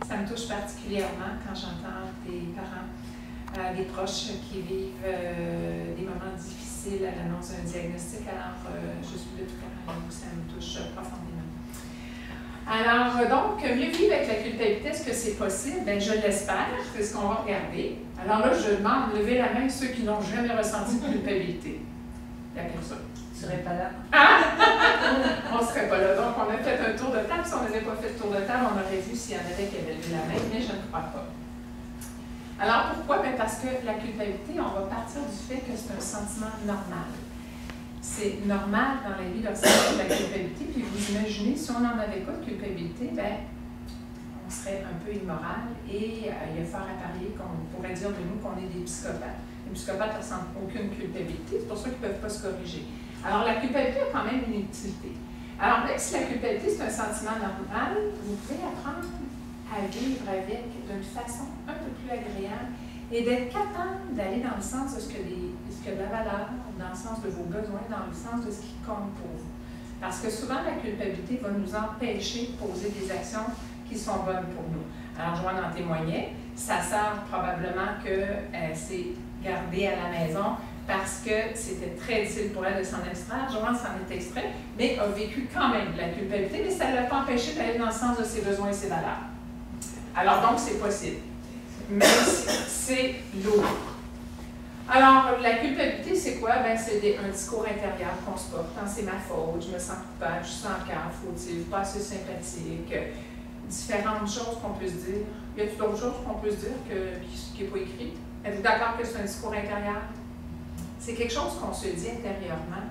Ça me touche particulièrement quand j'entends des parents, des proches qui vivent des moments difficiles à l'annonce d'un diagnostic. Alors, je suis de tout cœur avec vous, ça me touche profondément. Alors, donc, mieux vivre avec la culpabilité, est-ce que c'est possible? Bien, je l'espère, c'est ce qu'on va regarder. Alors là, je demande de lever la main ceux qui n'ont jamais ressenti de culpabilité. Il y a personne. Tu ne serais pas là. Ah! On ne serait pas là. Donc, on a fait un tour de table. Si on n'avait pas fait le tour de table, on aurait vu s'il y en avait qui avaient levé la main, mais je ne crois pas. Alors, pourquoi? Bien, parce que la culpabilité, on va partir du fait que c'est un sentiment normal. C'est normal dans la vie de ressentir de la culpabilité. Puis vous imaginez, si on n'en avait pas de culpabilité, bien, on serait un peu immoral et il y a fort à parier qu'on pourrait dire de nous qu'on est des psychopathes. Les psychopathes ne ressentent aucune culpabilité, c'est pour ça qu'ils ne peuvent pas se corriger. Alors, la culpabilité a quand même une utilité. Alors, même si la culpabilité, c'est un sentiment normal, vous pouvez apprendre à vivre avec d'une façon un peu plus agréable et d'être capable d'aller dans le sens de ce que de la valeur, dans le sens de vos besoins, dans le sens de ce qui compte pour vous. Parce que souvent, la culpabilité va nous empêcher de poser des actions qui sont bonnes pour nous. Alors, Joanne en témoignait, sa sœur, probablement qu'elle s'est gardée à la maison parce que c'était très difficile pour elle de s'en extraire. Joanne s'en est extrait, mais a vécu quand même de la culpabilité, mais ça ne l'a pas empêché d'aller dans le sens de ses besoins et ses valeurs. Alors, donc, c'est possible. Mais c'est lourd. Alors, la culpabilité, c'est quoi? Bien, c'est un discours intérieur qu'on se porte. C'est ma faute, je me sens coupable, je suis sans cœur, fautive, pas assez sympathique. Différentes choses qu'on peut se dire. Y a-t-il d'autres choses qu'on peut se dire qui n'est pas écrit? Êtes-vous d'accord que c'est un discours intérieur? C'est quelque chose qu'on se dit intérieurement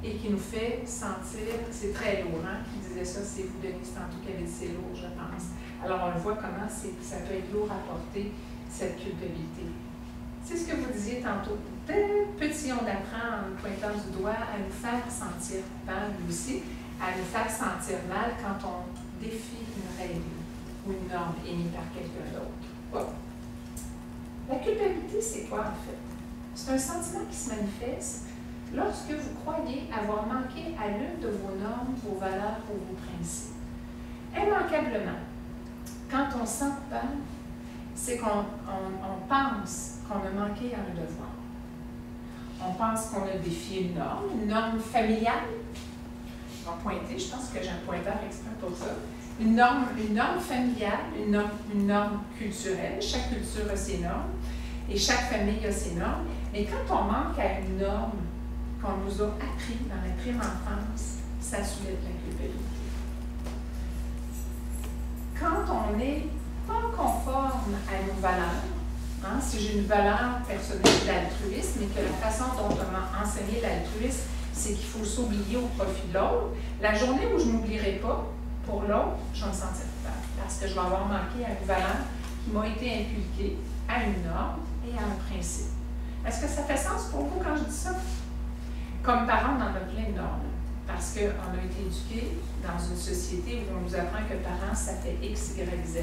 et qui nous fait sentir, c'est très lourd, hein? Qui disait ça, c'est vous, Denise, tantôt qui avait dit c'est lourd, je pense. Alors, on le voit comment ça peut être lourd à porter, cette culpabilité. C'est ce que vous disiez tantôt. Dès petit, on apprend en pointant du doigt à nous faire sentir coupable aussi, à nous faire sentir mal quand on défie une règle ou une norme émise par quelqu'un d'autre. Oh. La culpabilité, c'est quoi en fait? C'est un sentiment qui se manifeste lorsque vous croyez avoir manqué à l'une de vos normes, vos valeurs ou vos principes. Immanquablement, quand on se sent coupable, c'est qu'on pense qu'on a manqué à un devoir. On pense qu'on a défié une norme familiale. Je vais pointer, je pense que j'ai un pointeur exprès pour ça. Une norme familiale, une norme culturelle. Chaque culture a ses normes et chaque famille a ses normes. Mais quand on manque à une norme qu'on nous a appris dans la prime enfance, ça soulève la culpabilité. Quand on n'est pas conforme à nos valeurs, hein, si j'ai une valeur personnelle d'altruisme et que la façon dont on m'a enseigné l'altruisme, c'est qu'il faut s'oublier au profit de l'autre, la journée où je ne m'oublierai pas pour l'autre, je vais me sentir coupable parce que je vais avoir manqué à une valeur qui m'a été inculquée, à une norme et à un principe. Est-ce que ça fait sens pour vous quand je dis ça? Comme parents, on en a plein de normes parce qu'on a été éduqués dans une société où on nous apprend que parents, ça fait X, Y, Z.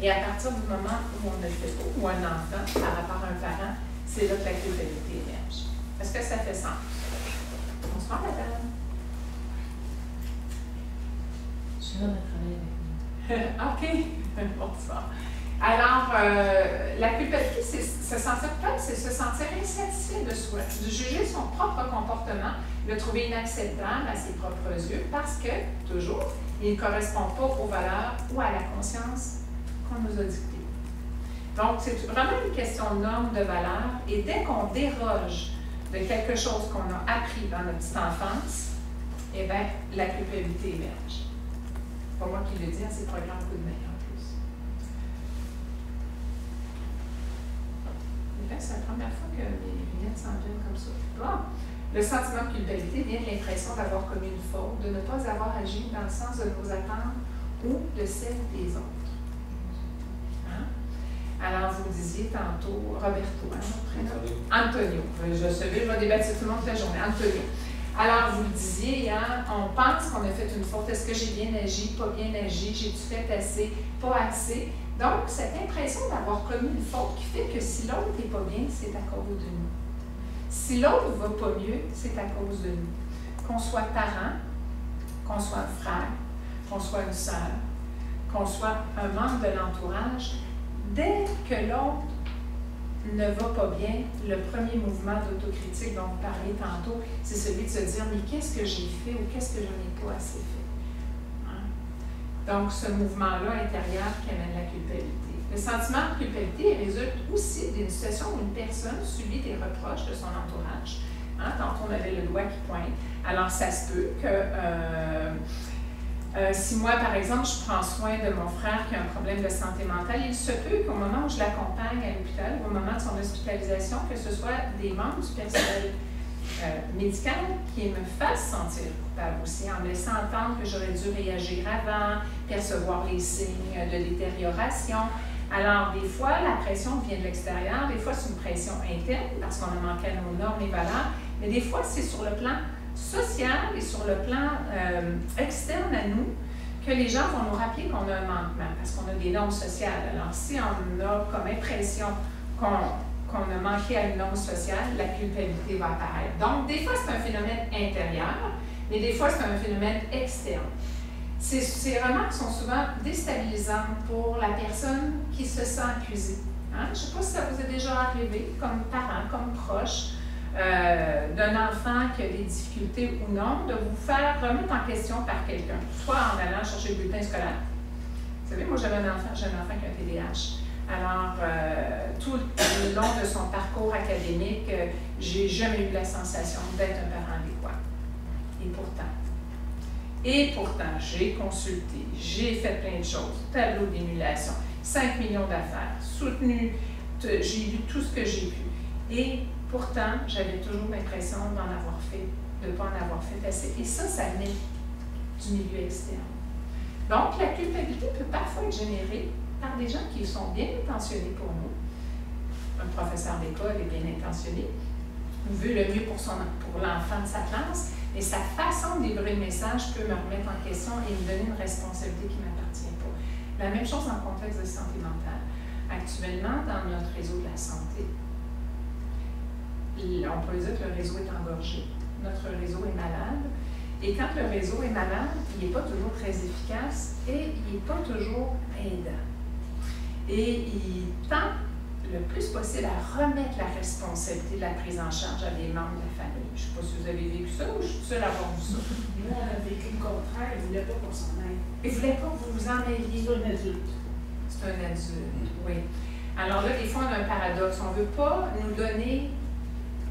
Et à partir du moment où on ne le fait pas, ou un enfant par rapport à un parent, c'est là que la culpabilité émerge. Est-ce que ça fait sens? Bonsoir, madame. Je suis là à travailler avec OK. Bonsoir. Alors, la culpabilité, c'est se sentir coupable, c'est se sentir insatisfait de soi, de juger son propre comportement, de le trouver inacceptable à ses propres yeux parce que, toujours, il ne correspond pas aux valeurs ou à la conscience qu'on nous a dictées. Donc, c'est vraiment une question de normes, de valeurs, et dès qu'on déroge de quelque chose qu'on a appris dans notre petite enfance, eh bien, la culpabilité émerge. C'est pas moi qui le dis, c'est programme coup de main en plus. C'est la première fois que mes lunettes s'en viennent comme ça. Bon. Le sentiment de culpabilité vient de l'impression d'avoir commis une faute, de ne pas avoir agi dans le sens de nos attentes ou de celles des autres. Hein? Alors, vous disiez tantôt, Roberto, hein, votre prénom? Antonio. Je vais débattre tout le monde toute la journée. Antonio. Alors, vous le disiez, hein, on pense qu'on a fait une faute. Est-ce que j'ai bien agi, pas bien agi? J'ai-tu fait assez, pas assez? Donc, cette impression d'avoir commis une faute qui fait que si l'autre n'est pas bien, c'est à cause de nous. Si l'autre ne va pas mieux, c'est à cause de nous. Qu'on soit parent, qu'on soit un frère, qu'on soit une sœur, qu'on soit un membre de l'entourage, dès que l'autre ne va pas bien, le premier mouvement d'autocritique dont vous parliez tantôt, c'est celui de se dire « mais qu'est-ce que j'ai fait ou qu'est-ce que je n'ai pas assez fait? Hein? » Donc, ce mouvement-là intérieur qui amène la culpabilité. Le sentiment de culpabilité résulte aussi d'une situation où une personne subit des reproches de son entourage. Hein? Tantôt, on avait le doigt qui pointe. Alors, ça se peut que si moi, par exemple, je prends soin de mon frère qui a un problème de santé mentale, il se peut qu'au moment où je l'accompagne à l'hôpital, au moment de son hospitalisation, que ce soit des membres du personnel médical qui me fassent sentir coupable aussi, en me laissant entendre que j'aurais dû réagir avant, percevoir les signes de détérioration. Alors, des fois, la pression vient de l'extérieur, des fois, c'est une pression interne parce qu'on a manqué à nos normes et valeurs, mais des fois, c'est sur le plan social et sur le plan externe à nous que les gens vont nous rappeler qu'on a un manquement parce qu'on a des normes sociales. Alors, si on a comme impression qu'on a manqué à une norme sociale, la culpabilité va apparaître. Donc, des fois, c'est un phénomène intérieur, mais des fois, c'est un phénomène externe. Ces remarques sont souvent déstabilisantes pour la personne qui se sent accusée. Hein? Je ne sais pas si ça vous est déjà arrivé, comme parent, comme proche, d'un enfant qui a des difficultés ou non, de vous faire remettre en question par quelqu'un, soit en allant chercher le bulletin scolaire. Vous savez, moi j'avais un enfant qui a un TDAH. Alors, tout le long de son parcours académique, j'ai jamais eu la sensation d'être un parent adéquat. Et pourtant, j'ai consulté, j'ai fait plein de choses, tableau d'émulation, 5 millions d'affaires, soutenu, j'ai lu tout ce que j'ai pu. Et pourtant, j'avais toujours l'impression de ne pas en avoir fait assez. Et ça venait du milieu externe. Donc, la culpabilité peut parfois être générée par des gens qui sont bien intentionnés pour nous. Un professeur d'école est bien intentionné, veut le mieux pour l'enfant de sa classe, mais sa façon de livrer le message peut me remettre en question et me donner une responsabilité qui ne m'appartient pas. La même chose en contexte de santé mentale. Actuellement, dans notre réseau de la santé, on peut dire que le réseau est engorgé. Notre réseau est malade. Et quand le réseau est malade, il n'est pas toujours très efficace et il n'est pas toujours aidant. Et il tend le plus possible à remettre la responsabilité de la prise en charge à des membres de la famille. Je ne sais pas si vous avez vécu ça ou je suis seule à avoir vu ça. Moi, on a vécu le contraire. Il ne voulait pas qu'on s'en aille. Il ne voulait pas que vous vous en mêliez. C'est un adulte. C'est un adulte, oui. Alors là, des fois, on a un paradoxe. On ne veut pas nous donner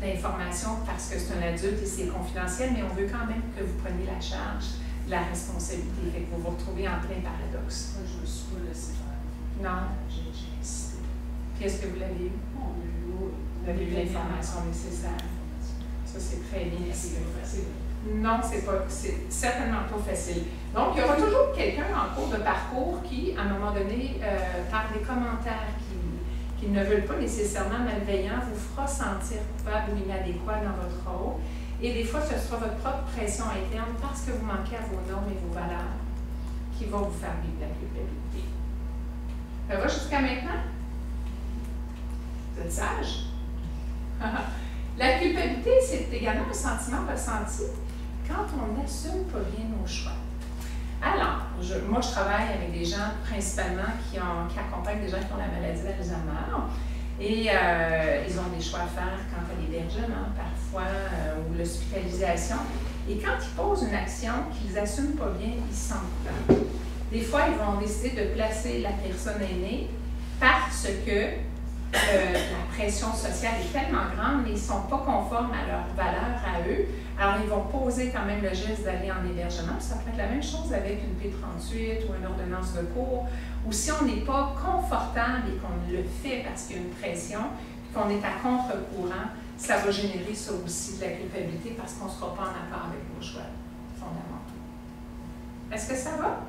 d'informations parce que c'est un adulte et c'est confidentiel, mais on veut quand même que vous preniez la charge de la responsabilité. Fait que vous vous retrouvez en plein paradoxe. Moi, je ne me suis pas laissé faire. Non. J'ai insisté. Puis est-ce que vous l'avez eu? Vous avez eu l'information nécessaire. Ça, c'est très bien. C'est facile. Non, c'est certainement pas facile. Donc, il y aura toujours quelqu'un en cours de parcours qui, à un moment donné, par des commentaires qui ne veulent pas nécessairement malveillants, vous fera sentir coupable ou inadéquat dans votre rôle. Et des fois, ce sera votre propre pression interne parce que vous manquez à vos normes et vos valeurs qui va vous faire vivre la culpabilité. Ça va jusqu'à maintenant? Vous êtes sage? La culpabilité, c'est également un sentiment ressenti quand on n'assume pas bien nos choix. Alors, moi, je travaille avec des gens principalement qui accompagnent des gens qui ont la maladie d'Alzheimer et ils ont des choix à faire quant à l'hébergement, parfois, ou l'hospitalisation. Et quand ils posent une action qu'ils n'assument pas bien, ils se sentent coupables. Des fois, ils vont décider de placer la personne aînée parce que la pression sociale est tellement grande, mais ils ne sont pas conformes à leurs valeurs à eux. Alors, ils vont poser quand même le geste d'aller en hébergement. Ça peut être la même chose avec une P38 ou une ordonnance de cours. Ou si on n'est pas confortable et qu'on le fait parce qu'il y a une pression, puis qu'on est à contre-courant, ça va générer ça aussi de la culpabilité parce qu'on ne sera pas en accord avec nos choix fondamentaux. Est-ce que ça va?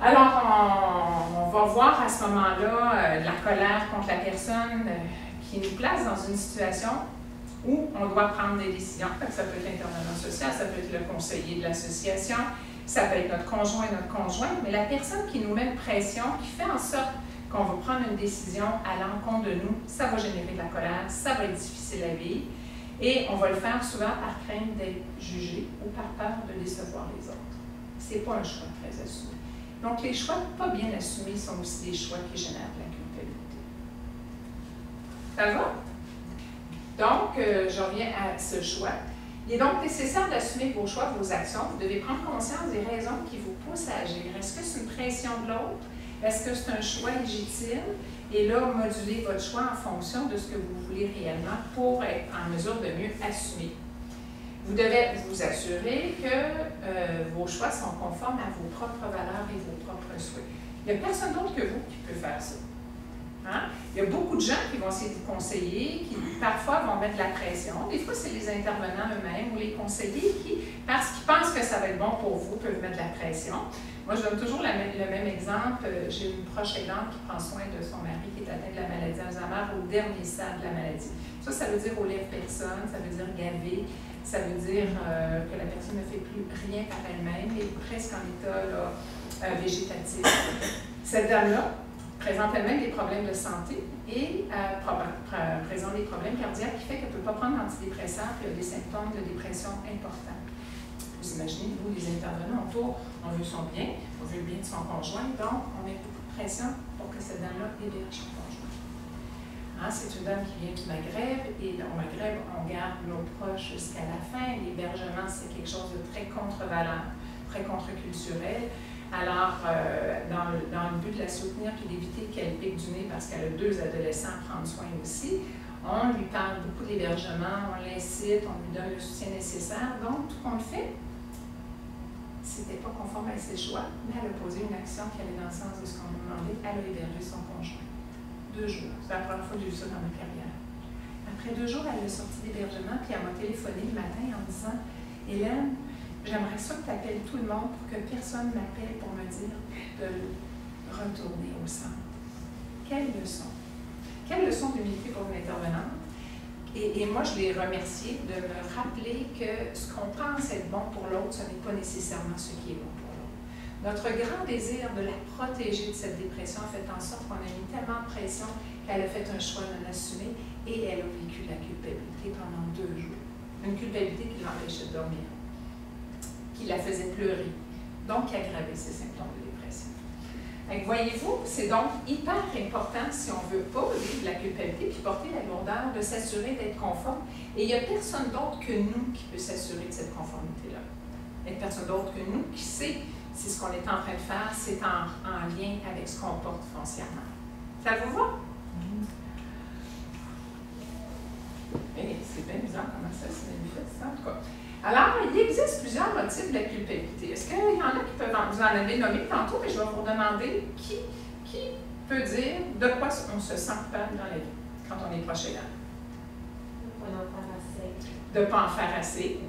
Alors, on va voir à ce moment-là la colère contre la personne qui nous place dans une situation où on doit prendre des décisions. Ça peut être l'intervenant social, ça peut être le conseiller de l'association, ça peut être notre conjoint et notre conjointe, mais la personne qui nous met une pression, qui fait en sorte qu'on va prendre une décision à l'encontre de nous, ça va générer de la colère, ça va être difficile à vivre, et on va le faire souvent par crainte d'être jugé ou par peur de décevoir les autres. C'est pas un choix très assumé. Donc, les choix pas bien assumés sont aussi des choix qui génèrent de la culpabilité. Ça va? Donc, je reviens à ce choix. Il est donc nécessaire d'assumer vos choix, vos actions. Vous devez prendre conscience des raisons qui vous poussent à agir. Est-ce que c'est une pression de l'autre? Est-ce que c'est un choix légitime? Et là, moduler votre choix en fonction de ce que vous voulez réellement pour être en mesure de mieux assumer. Vous devez vous assurer que vos choix sont conformes à vos propres valeurs et vos propres souhaits. Il n'y a personne d'autre que vous qui peut faire ça. Hein? Il y a beaucoup de gens qui vont essayer de vous conseiller, qui parfois vont mettre de la pression. Des fois, c'est les intervenants eux-mêmes ou les conseillers qui, parce qu'ils pensent que ça va être bon pour vous, peuvent mettre de la pression. Moi, je donne toujours le même exemple. J'ai une proche aidante qui prend soin de son mari qui est atteint de la maladie Alzheimer au dernier stade de la maladie. Ça veut dire au lève personne, ça veut dire gaver, ça veut dire que la personne ne fait plus rien par elle-même, elle est presque en état là, végétatif. Cette dame-là présente elle-même des problèmes de santé et présente des problèmes cardiaques qui fait qu'elle ne peut pas prendre d'antidépresseurs et a des symptômes de dépression importants. Vous imaginez, nous, les intervenants autour, on veut son bien, on veut le bien de son conjoint, donc on met beaucoup de pression pour que cette dame-là héberge son conjoint. Hein, c'est une dame qui vient du Maghreb et au Maghreb, on garde nos proches jusqu'à la fin. L'hébergement, c'est quelque chose de très contre-valent, très contre-culturel. Alors, dans le but de la soutenir et d'éviter qu'elle pique du nez parce qu'elle a 2 adolescents à prendre soin aussi, on lui parle beaucoup d'hébergement, on l'incite, on lui donne le soutien nécessaire. Donc, tout qu'on le fait, c'était pas conforme à ses choix, mais elle a posé une action qui allait dans le sens de ce qu'on lui demandait. Elle a hébergé son conjoint. 2 jours. C'est la première fois que j'ai vu ça dans ma carrière. Après 2 jours, elle est sortie d'hébergement, puis elle m'a téléphoné le matin en me disant « Hélène, j'aimerais ça que tu appelles tout le monde pour que personne m'appelle pour me dire de retourner au centre. » Quelle leçon! Quelle leçon d'humilité pour une intervenante. Et moi, je l'ai remerciée de me rappeler que ce qu'on pense être bon pour l'autre, ce n'est pas nécessairement ce qui est bon pour l'autre. Notre grand désir de la protéger de cette dépression a fait en sorte qu'on a mis tellement de pression qu'elle a fait un choix non assumé et elle a vécu la culpabilité pendant 2 jours. Une culpabilité qui l'empêchait de dormir, qui la faisait pleurer, donc qui aggravait ses symptômes de dépression. Voyez-vous, c'est donc hyper important, si on ne veut pas vivre la culpabilité puis porter la lourdeur, de s'assurer d'être conforme. Et il n'y a personne d'autre que nous qui peut s'assurer de cette conformité-là. Il n'y a personne d'autre que nous qui sait si ce qu'on est en train de faire, c'est en lien avec ce qu'on porte foncièrement. Ça vous va? C'est bien bizarre comment ça se manifeste, en tout cas. Alors, il existe plusieurs motifs de la culpabilité. Est-ce qu'il y en a qui peuvent vous en avez nommé tantôt, mais je vais vous demander qui peut dire de quoi on se sent coupable dans la vie quand on est proche aidant? De ne pas en faire assez.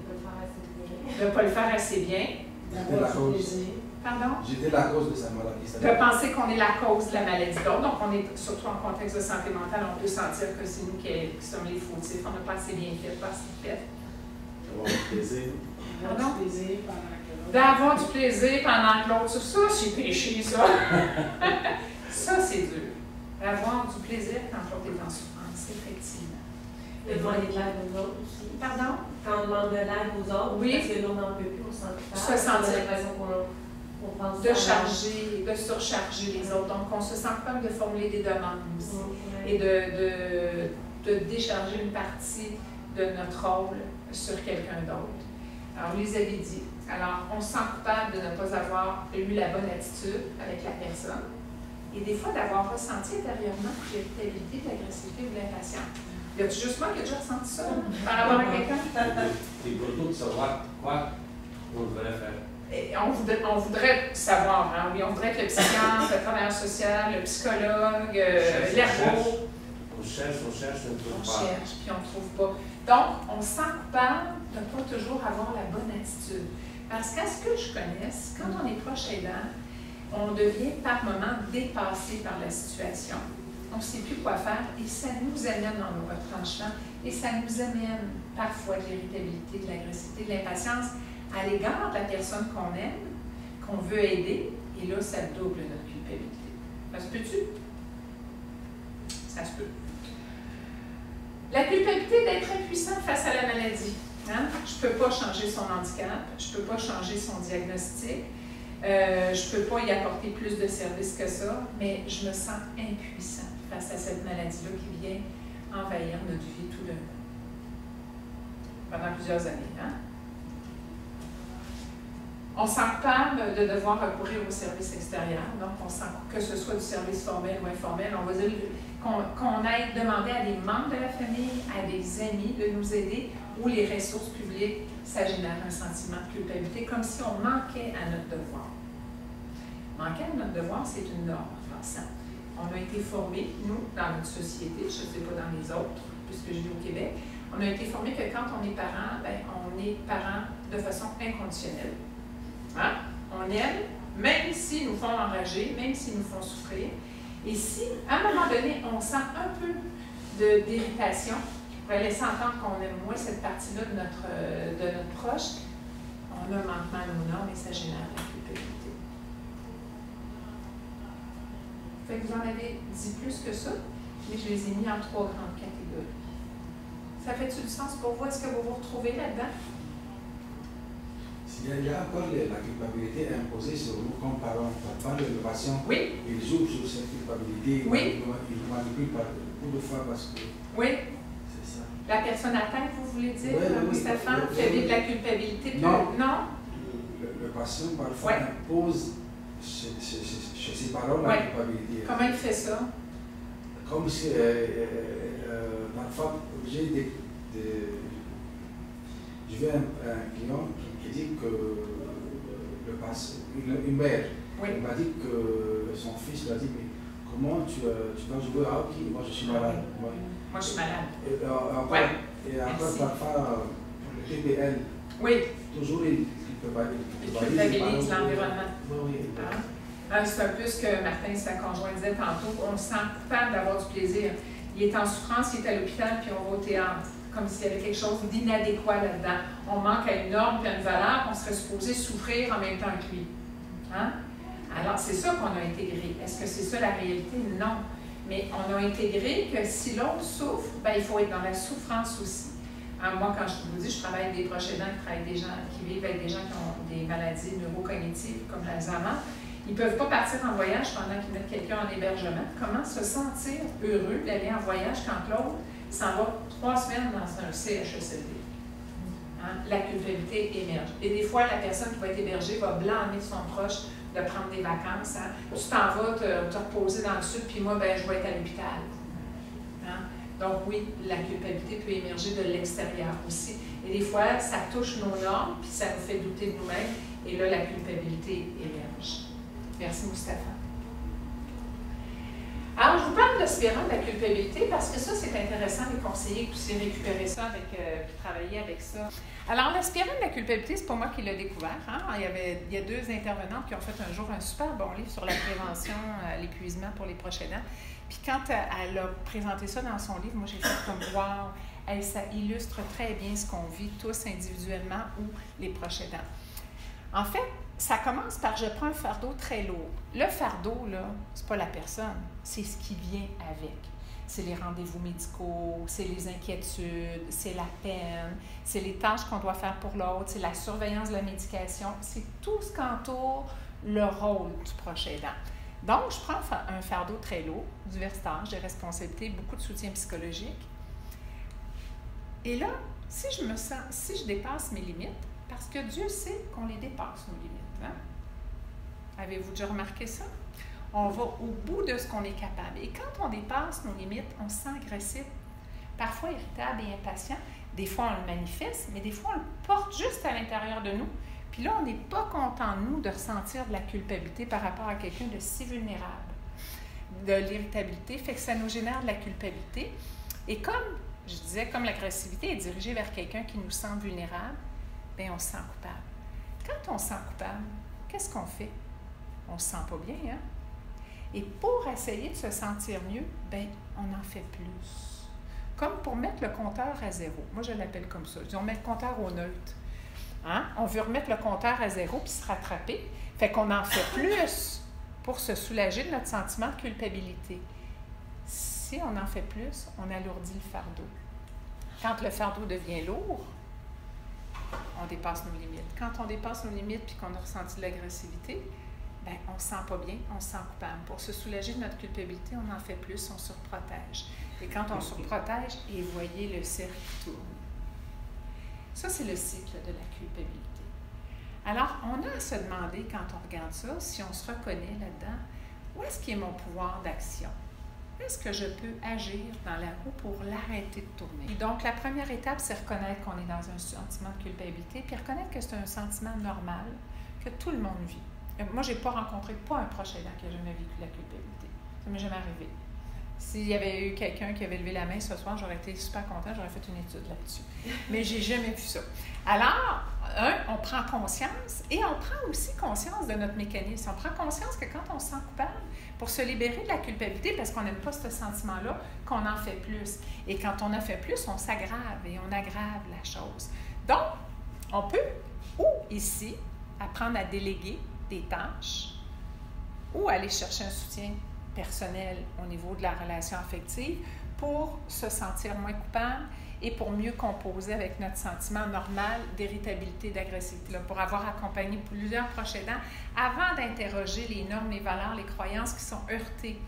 De ne pas le faire assez bien. J'étais la cause. Pardon? J'étais la cause de sa maladie. De penser qu'on est la cause de la maladie d'autre. Donc, on est surtout en contexte de santé mentale, on peut sentir que c'est nous qui sommes les fautifs. On n'a pas assez bien fait, pas assez fait. D'avoir du plaisir. D'avoir du plaisir pendant que l'autre. Ça, c'est péché, ça. Ça, c'est dur. D'avoir du plaisir quand l'autre est en souffrance, effectivement. De demander de l'aide aux autres aussi. Pardon? Quand on demande de l'aide aux autres, oui. Parce que l'on n'en peut plus, on s'en fait. Se sentir. On pense de surcharger les autres. Donc, on se sent capable de formuler des demandes aussi. Et de décharger une partie de notre rôle sur quelqu'un d'autre. Alors, vous les avez dit. Alors, on se sent coupable de ne pas avoir eu la bonne attitude avec la personne et des fois d'avoir ressenti intérieurement de l'irritabilité, de l'agressivité ou de l'impatience. Y a-t-il juste moi qui ai déjà ressenti ça par rapport à quelqu'un? C'est plutôt de savoir quoi on devrait faire. Et on voudrait savoir, hein? Oui, on voudrait que le psychiatre, le travailleur social, le psychologue, l'ergo. On cherche, on On cherche, puis on ne trouve pas. Donc, on se sent coupable de ne pas toujours avoir la bonne attitude. Parce qu'à ce que je connaisse, quand on est proche aidant, on devient par moments dépassé par la situation. On ne sait plus quoi faire et ça nous amène dans nos retranchements et ça nous amène parfois de l'irritabilité, de l'agressivité, de l'impatience à l'égard de la personne qu'on aime, qu'on veut aider, et là, ça double notre culpabilité. Ça se peut-tu? Ça se peut. La culpabilité d'être impuissant face à la maladie. Hein? Je ne peux pas changer son handicap, je ne peux pas changer son diagnostic, Je ne peux pas y apporter plus de services que ça, mais je me sens impuissant face à cette maladie-là qui vient envahir notre vie tout d'un coup. Pendant plusieurs années. Hein? On sent coupable de devoir recourir aux services extérieurs, donc on sent que ce soit du service formel ou informel, on va dire qu'on aille demander à des membres de la famille, à des amis de nous aider, ou les ressources publiques, ça génère un sentiment de culpabilité, comme si on manquait à notre devoir. Manquer à notre devoir, c'est une norme en passant. On a été formés, nous, dans notre société, je ne sais pas dans les autres, puisque je vis au Québec, on a été formés que quand on est parent, ben, on est parent de façon inconditionnelle. Hein? On aime, même s'ils nous font enrager, même s'ils nous font souffrir. Et si, à un moment donné, on sent un peu d'irritation, qui pourrait laisser entendre qu'on aime moins cette partie-là de notre proche, on a un manquement à nos normes et ça génère la culpabilité. Fait que vous en avez dit plus que ça, mais je les ai mis en 3 grandes catégories. Ça fait-tu du sens pour vous? Est-ce que vous vous retrouvez là-dedans? Il y a encore la culpabilité imposée sur nous comme parents. Par le patient, oui. Il joue sur cette culpabilité. Oui. Il manipule beaucoup de fois parce que... Oui. C'est ça. La personne atteinte, vous voulez dire, oui, Stéphane, fait vivre la culpabilité? Non. Non? Le patient, parfois, impose chez ses parents la culpabilité. Comment il fait ça? Comme si, parfois, j'ai je vais un client qui dit que une mère, il m'a dit que son fils lui a dit, mais comment tu vas jouer à hockey? Moi, je suis malade. Moi, je suis malade. Et après, parfois, le TPL, toujours il culpabilise l'environnement. Oui. C'est un peu ce que Martin, sa conjointe, disait tantôt. On se sent coupable d'avoir du plaisir. Il est en souffrance, il est à l'hôpital, puis on va au théâtre. Comme s'il y avait quelque chose d'inadéquat là-dedans. On manque à une norme et à une valeur, on serait supposé souffrir en même temps que lui. Hein? Alors, c'est ça qu'on a intégré. Est-ce que c'est ça la réalité? Non. Mais on a intégré que si l'autre souffre, ben, il faut être dans la souffrance aussi. Alors, moi, quand je vous dis, je travaille avec des proches aidants qui vivent avec des gens qui ont des maladies neurocognitives comme l'Alzheimer. Ils ne peuvent pas partir en voyage pendant qu'ils mettent quelqu'un en hébergement. Comment se sentir heureux d'aller en voyage quand l'autre s'en va 3 semaines dans un CHSLD? Hein? La culpabilité émerge. Et des fois, la personne qui va être hébergée va blâmer son proche de prendre des vacances. Hein? Tu t'en vas te reposer dans le sud, puis moi, ben, je vais être à l'hôpital. Hein? Donc oui, la culpabilité peut émerger de l'extérieur aussi. Et des fois, ça touche nos normes, puis ça nous fait douter de nous-mêmes. Et là, la culpabilité émerge. Merci, Moustapha. Alors, je vous parle de la spirale de la culpabilité parce que ça, c'est intéressant, les conseillers qui puissent récupérer ça, puis travailler avec ça. Alors, la spirale de la culpabilité, c'est pas moi qui l'ai découvert. Hein? Il y a 2 intervenantes qui ont fait un jour un super bon livre sur la prévention à l'épuisement pour les proches aidants. Puis quand elle a présenté ça dans son livre, moi, j'ai fait comme « wow », ça illustre très bien ce qu'on vit tous individuellement ou les proches aidants. En fait, ça commence par « je prends un fardeau très lourd ». Le fardeau, là, c'est pas la personne, c'est ce qui vient avec. C'est les rendez-vous médicaux, c'est les inquiétudes, c'est la peine, c'est les tâches qu'on doit faire pour l'autre, c'est la surveillance de la médication, c'est tout ce qu'entoure le rôle du proche aidant. Donc, je prends un fardeau très lourd, du versage, des responsabilités, beaucoup de soutien psychologique. Et là, si je dépasse mes limites, parce que Dieu sait qu'on les dépasse, nos limites. Hein? Avez-vous déjà remarqué ça? On va au bout de ce qu'on est capable. Et quand on dépasse nos limites, on se sent agressif, parfois irritable et impatient. Des fois, on le manifeste, mais des fois, on le porte juste à l'intérieur de nous. Puis là, on n'est pas content, nous, de ressentir de la culpabilité par rapport à quelqu'un de si vulnérable. De l'irritabilité, fait que ça nous génère de la culpabilité. Et comme, je disais, comme l'agressivité est dirigée vers quelqu'un qui nous sent vulnérable, bien, on se sent coupable. Quand on se sent coupable, qu'est-ce qu'on fait? On ne se sent pas bien, hein? Et pour essayer de se sentir mieux, bien, on en fait plus. Comme pour mettre le compteur à 0. Moi, je l'appelle comme ça. Je dis, on met le compteur au neutre. Hein? On veut remettre le compteur à 0 puis se rattraper. Fait qu'on en fait plus pour se soulager de notre sentiment de culpabilité. Si on en fait plus, on alourdit le fardeau. Quand le fardeau devient lourd, on dépasse nos limites. Quand on dépasse nos limites puis qu'on a ressenti de l'agressivité, bien, on ne se sent pas bien, on se sent coupable. Pour se soulager de notre culpabilité, on en fait plus, on surprotège. Et quand on surprotège, et voyez le cercle qui tourne. Ça, c'est le cycle de la culpabilité. Alors, on a à se demander, quand on regarde ça, si on se reconnaît là-dedans, où est-ce qu'il est mon pouvoir d'action? Où est-ce que je peux agir dans la roue pour l'arrêter de tourner? Et donc, la première étape, c'est reconnaître qu'on est dans un sentiment de culpabilité, puis reconnaître que c'est un sentiment normal, que tout le monde vit. Moi, je n'ai pas rencontré un proche aidant qui a jamais vécu la culpabilité. Ça ne m'est jamais arrivé. S'il y avait eu quelqu'un qui avait levé la main ce soir, j'aurais été super contente, j'aurais fait une étude là-dessus. Mais j'ai jamais vu ça. Alors, on prend conscience et on prend aussi conscience de notre mécanisme. On prend conscience que quand on se sent coupable, pour se libérer de la culpabilité, parce qu'on n'aime pas ce sentiment-là, qu'on en fait plus. Et quand on en fait plus, on s'aggrave et on aggrave la chose. Donc, on peut, ou ici, apprendre à déléguer des tâches, ou aller chercher un soutien personnel au niveau de la relation affective pour se sentir moins coupable et pour mieux composer avec notre sentiment normal d'irritabilité, d'agressivité. Là, pour avoir accompagné plusieurs proches aidants, avant d'interroger les normes, les valeurs, les croyances qui sont heurtées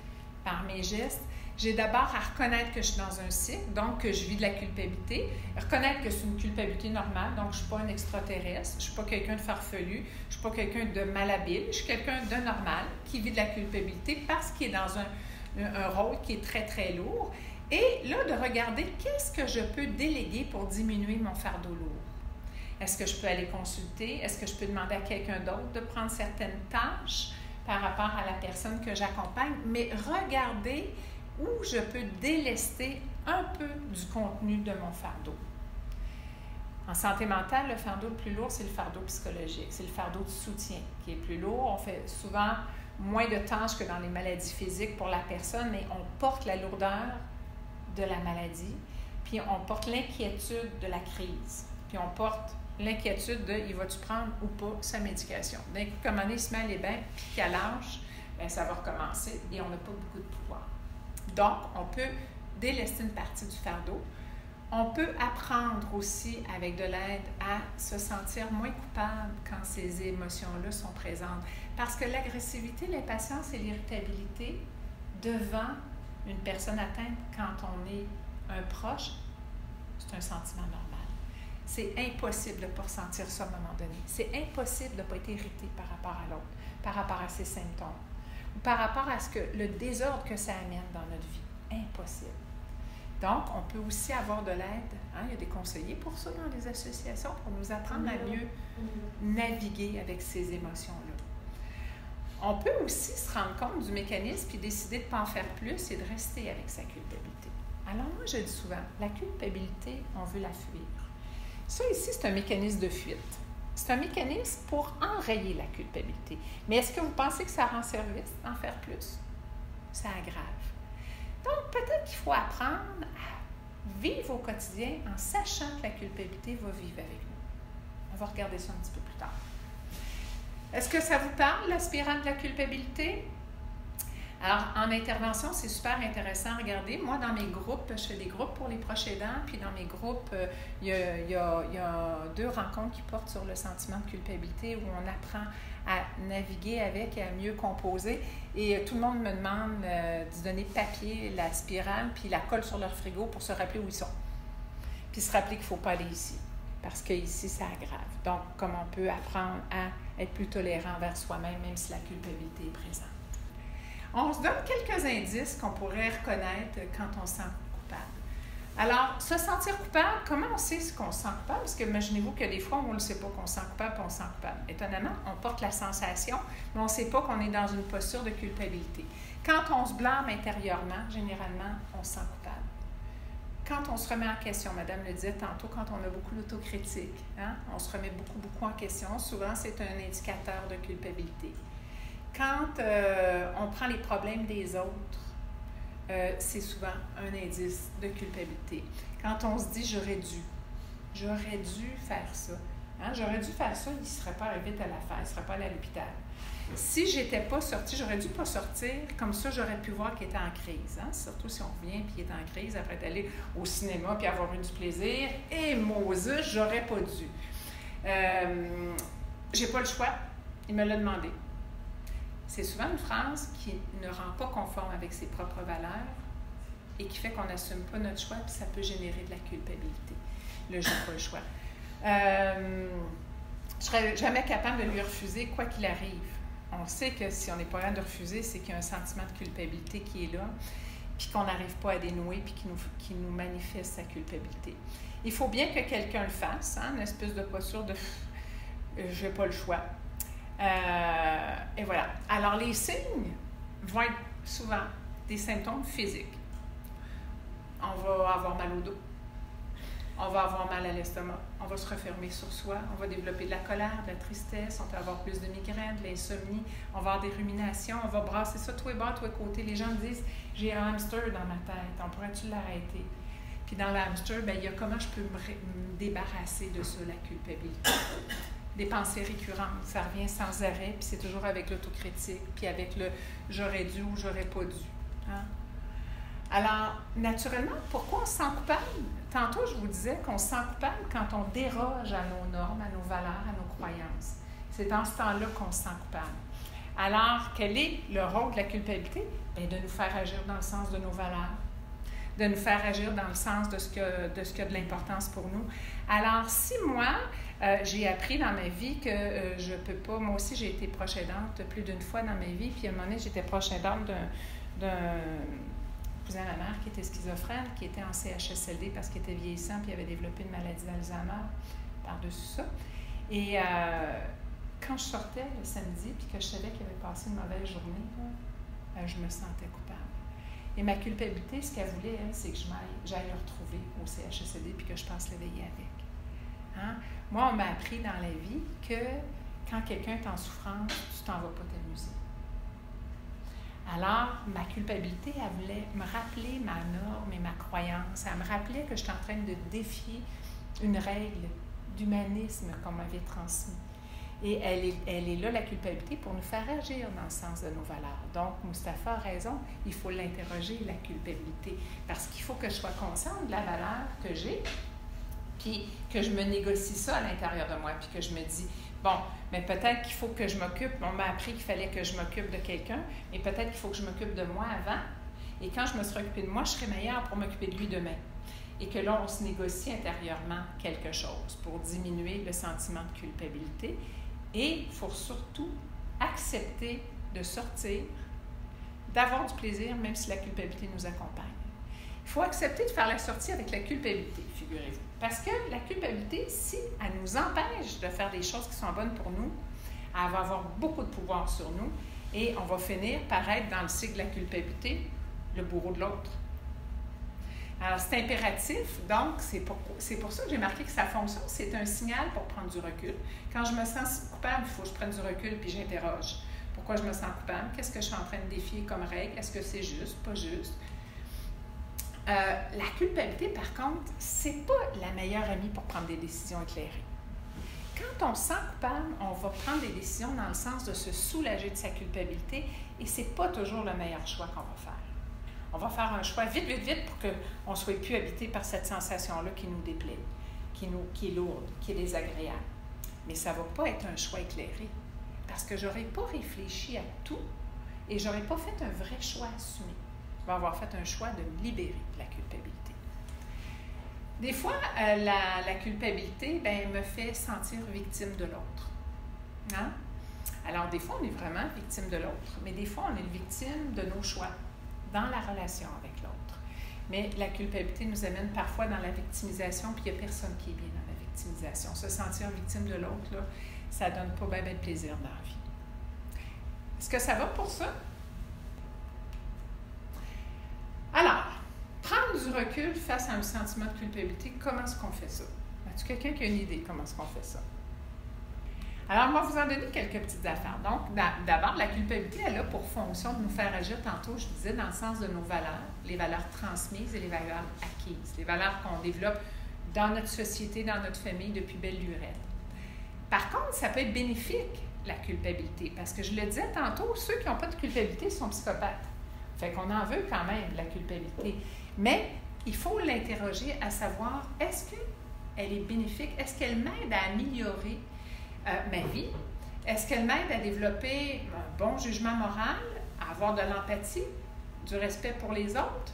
par mes gestes, j'ai d'abord à reconnaître que je suis dans un cycle, donc que je vis de la culpabilité, reconnaître que c'est une culpabilité normale, donc je ne suis pas un extraterrestre, je ne suis pas quelqu'un de farfelu, je ne suis pas quelqu'un de malhabile, je suis quelqu'un de normal qui vit de la culpabilité parce qu'il est dans un rôle qui est très, très lourd. Et là, de regarder qu'est-ce que je peux déléguer pour diminuer mon fardeau lourd. Est-ce que je peux aller consulter? Est-ce que je peux demander à quelqu'un d'autre de prendre certaines tâches par rapport à la personne que j'accompagne? Mais regardez où je peux délester un peu du contenu de mon fardeau. En santé mentale, le fardeau le plus lourd, c'est le fardeau psychologique. C'est le fardeau de soutien qui est plus lourd. On fait souvent moins de tâches que dans les maladies physiques pour la personne, mais on porte la lourdeur de la maladie, puis on porte l'inquiétude de la crise, puis on porte l'inquiétude de « il va-tu prendre ou pas sa médication ». D'un coup, comme on est, il se met à les bains, puis qu'elle lâche, bien, ça va recommencer et on n'a pas beaucoup de pouvoir. Donc, on peut délester une partie du fardeau. On peut apprendre aussi, avec de l'aide, à se sentir moins coupable quand ces émotions-là sont présentes. Parce que l'agressivité, l'impatience et l'irritabilité devant une personne atteinte, quand on est un proche, c'est un sentiment normal. C'est impossible de ne pas ressentir ça à un moment donné. C'est impossible de ne pas être irrité par rapport à l'autre, par rapport à ses symptômes, ou par rapport à le désordre que ça amène dans notre vie. Impossible. Donc, on peut aussi avoir de l'aide. Il y a des conseillers pour ça dans les associations, pour nous apprendre à mieux naviguer avec ces émotions-là. On peut aussi se rendre compte du mécanisme puis décider de ne pas en faire plus et de rester avec sa culpabilité. Alors moi, je dis souvent, la culpabilité, on veut la fuir. Ça ici, c'est un mécanisme de fuite. C'est un mécanisme pour enrayer la culpabilité. Mais est-ce que vous pensez que ça rend service d'en faire plus? Ça aggrave. Donc, peut-être qu'il faut apprendre à vivre au quotidien en sachant que la culpabilité va vivre avec nous. On va regarder ça un petit peu plus tard. Est-ce que ça vous parle, la spirale de la culpabilité? Alors, en intervention, c'est super intéressant. Regardez, moi, dans mes groupes, je fais des groupes pour les proches aidants, puis dans mes groupes, il y a 2 rencontres qui portent sur le sentiment de culpabilité où on apprend à naviguer avec et à mieux composer. Et tout le monde me demande de donner papier, la spirale, puis la colle sur leur frigo pour se rappeler où ils sont. Puis se rappeler qu'il ne faut pas aller ici, parce qu'ici, ça aggrave. Donc, comme on peut apprendre à être plus tolérant envers soi-même, même si la culpabilité est présente. On se donne quelques indices qu'on pourrait reconnaître quand on se sent coupable. Alors, se sentir coupable, comment on sait ce qu'on se sent coupable? Parce que imaginez-vous que des fois, on ne le sait pas qu'on se sent coupable et on se sent coupable. Étonnamment, on porte la sensation, mais on ne sait pas qu'on est dans une posture de culpabilité. Quand on se blâme intérieurement, généralement, on se sent coupable. Quand on se remet en question, Madame le disait tantôt, quand on a beaucoup d'autocritique, on se remet beaucoup en question, souvent c'est un indicateur de culpabilité. Quand on prend les problèmes des autres, c'est souvent un indice de culpabilité. Quand on se dit « j'aurais dû faire ça », j'aurais dû faire ça, il ne serait pas arrivé à la faire, il ne serait pas allé à l'hôpital. Si je n'étais pas sortie, j'aurais dû pas sortir, comme ça j'aurais pu voir qu'il était en crise. Surtout si on revient et qu'il est en crise, après d'aller au cinéma puis avoir eu du plaisir, et Moses, j'aurais pas dû. J'ai pas le choix. Il me l'a demandé. C'est souvent une phrase qui ne rend pas conforme avec ses propres valeurs et qui fait qu'on n'assume pas notre choix, puis ça peut générer de la culpabilité. Là, j'ai pas le choix. Je serais jamais capable de lui refuser quoi qu'il arrive. On sait que si on n'est pas capable de refuser, c'est qu'il y a un sentiment de culpabilité qui est là, puis qu'on n'arrive pas à dénouer, puis qui nous manifeste sa culpabilité. Il faut bien que quelqu'un le fasse, hein, une espèce de posture de « j'ai pas le choix ». Et voilà. Alors, les signes vont être souvent des symptômes physiques. On va avoir mal au dos. On va avoir mal à l'estomac. On va se refermer sur soi. On va développer de la colère, de la tristesse. On peut avoir plus de migraines, de l'insomnie. On va avoir des ruminations. On va brasser ça tous les bords, tous les côtés. Les gens me disent « j'ai un hamster dans ma tête. On pourrait-tu l'arrêter? » Puis dans le hamster, bien, il y a comment je peux me débarrasser de ça, la culpabilité. Des pensées récurrentes, ça revient sans arrêt, puis c'est toujours avec l'autocritique, puis avec le « j'aurais dû » ou « j'aurais pas dû hein? ». Alors, naturellement, pourquoi on se sent coupable? Tantôt, je vous disais qu'on se sent coupable quand on déroge à nos normes, à nos valeurs, à nos croyances. C'est dans ce temps-là qu'on se sent coupable. Alors, quel est le rôle de la culpabilité? Bien, de nous faire agir dans le sens de nos valeurs, de nous faire agir dans le sens de ce qui a de l'importance pour nous. Alors, si moi, j'ai appris dans ma vie que je ne peux pas... Moi aussi, j'ai été proche aidante plus d'une fois dans ma vie, puis à un moment donné, j'étais proche aidante d'un cousin à ma mère qui était schizophrène, qui était en CHSLD parce qu'il était vieillissant, puis il avait développé une maladie d'Alzheimer par-dessus ça. Et quand je sortais le samedi, puis que je savais qu'il avait passé une mauvaise journée, là, je me sentais coupable. Et ma culpabilité, ce qu'elle voulait, elle, c'est que j'aille le retrouver au CHSLD puis que je passe le veiller avec. Hein? Moi, on m'a appris dans la vie que quand quelqu'un est en souffrance, tu t'en vas pas t'amuser. Alors, ma culpabilité, elle voulait me rappeler ma norme et ma croyance. Elle me rappelait que j'étais en train de défier une règle d'humanisme qu'on m'avait transmise. Et elle est là, la culpabilité, pour nous faire agir dans le sens de nos valeurs. Donc, Mustapha a raison, il faut l'interroger, la culpabilité, parce qu'il faut que je sois consciente de la valeur que j'ai, puis que je me négocie ça à l'intérieur de moi, puis que je me dis, bon, mais peut-être qu'il faut que je m'occupe, on m'a appris qu'il fallait que je m'occupe de quelqu'un, mais peut-être qu'il faut que je m'occupe de moi avant, et quand je me serai occupée de moi, je serai meilleure pour m'occuper de lui demain. Et que là, on se négocie intérieurement quelque chose pour diminuer le sentiment de culpabilité. Et il faut surtout accepter de sortir, d'avoir du plaisir, même si la culpabilité nous accompagne. Il faut accepter de faire la sortie avec la culpabilité, figurez-vous. Parce que la culpabilité, si elle nous empêche de faire des choses qui sont bonnes pour nous, elle va avoir beaucoup de pouvoir sur nous et on va finir par être dans le cycle de la culpabilité, le bourreau de l'autre. Alors, c'est impératif, donc c'est pour ça que j'ai marqué que sa fonction, c'est un signal pour prendre du recul. Quand je me sens coupable, il faut que je prenne du recul puis j'interroge. Pourquoi je me sens coupable? Qu'est-ce que je suis en train de défier comme règle? Est-ce que c'est juste, pas juste? La culpabilité, par contre, c'est pas la meilleure amie pour prendre des décisions éclairées. Quand on se sent coupable, on va prendre des décisions dans le sens de se soulager de sa culpabilité et c'est pas toujours le meilleur choix qu'on va faire. On va faire un choix vite pour qu'on ne soit plus habité par cette sensation-là qui nous déplaît, qui est lourde, qui est désagréable. Mais ça ne va pas être un choix éclairé parce que je n'aurai pas réfléchi à tout et je n'aurai pas fait un vrai choix assumé. Je vais avoir fait un choix de me libérer de la culpabilité. Des fois, la culpabilité me fait sentir victime de l'autre. Hein? Alors, des fois, on est vraiment victime de l'autre, mais des fois, on est victime de nos choix dans la relation avec l'autre. Mais la culpabilité nous amène parfois dans la victimisation, puis il n'y a personne qui est bien dans la victimisation. Se sentir victime de l'autre, là, ça ne donne pas bien de plaisir dans la vie. Est-ce que ça va pour ça? Alors, prendre du recul face à un sentiment de culpabilité, comment est-ce qu'on fait ça? As-tu quelqu'un qui a une idée comment est-ce qu'on fait ça? Alors, on va vous en donner quelques petites affaires. Donc, d'abord, la culpabilité, elle a pour fonction de nous faire agir, tantôt, je disais, dans le sens de nos valeurs, les valeurs transmises et les valeurs acquises, les valeurs qu'on développe dans notre société, dans notre famille depuis belle lurette. Par contre, ça peut être bénéfique, la culpabilité, parce que je le disais tantôt, ceux qui n'ont pas de culpabilité sont psychopathes. Fait qu'on en veut quand même, la culpabilité. Mais il faut l'interroger à savoir, est-ce que elle est bénéfique? Est-ce qu'elle m'aide à améliorer ma vie? Est-ce qu'elle m'aide à développer un bon jugement moral, à avoir de l'empathie, du respect pour les autres?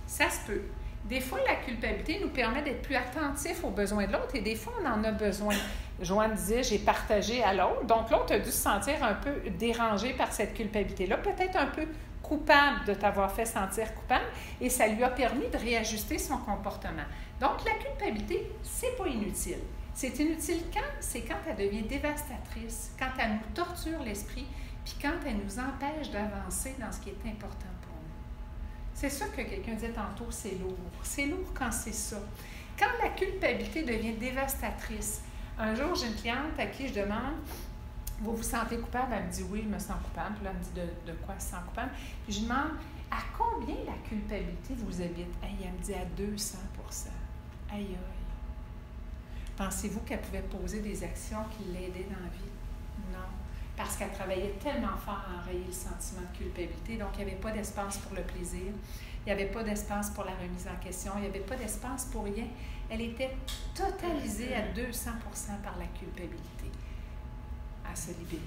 Ça se peut. Des fois, la culpabilité nous permet d'être plus attentifs aux besoins de l'autre et des fois, on en a besoin. Joanne disait, j'ai partagé à l'autre. Donc, l'autre a dû se sentir un peu dérangé par cette culpabilité-là, peut-être un peu coupable de t'avoir fait sentir coupable et ça lui a permis de réajuster son comportement. Donc, la culpabilité, c'est pas inutile. C'est inutile quand? C'est quand elle devient dévastatrice, quand elle nous torture l'esprit, puis quand elle nous empêche d'avancer dans ce qui est important pour nous. C'est ça que quelqu'un disait tantôt, c'est lourd. C'est lourd quand c'est ça. Quand la culpabilité devient dévastatrice. Un jour, j'ai une cliente à qui je demande, vous vous sentez coupable? Elle me dit oui, je me sens coupable. Puis là, elle me dit de quoi elle se sent coupable? Puis je lui demande, à combien la culpabilité vous habite? Elle me dit à 200 %. Aïe, aïe. Pensez-vous qu'elle pouvait poser des actions qui l'aidaient dans la vie? Non. Parce qu'elle travaillait tellement fort à enrayer le sentiment de culpabilité. Donc, il n'y avait pas d'espace pour le plaisir. Il n'y avait pas d'espace pour la remise en question. Il n'y avait pas d'espace pour rien. Elle était totalisée à 200 % par la culpabilité. À se libérer.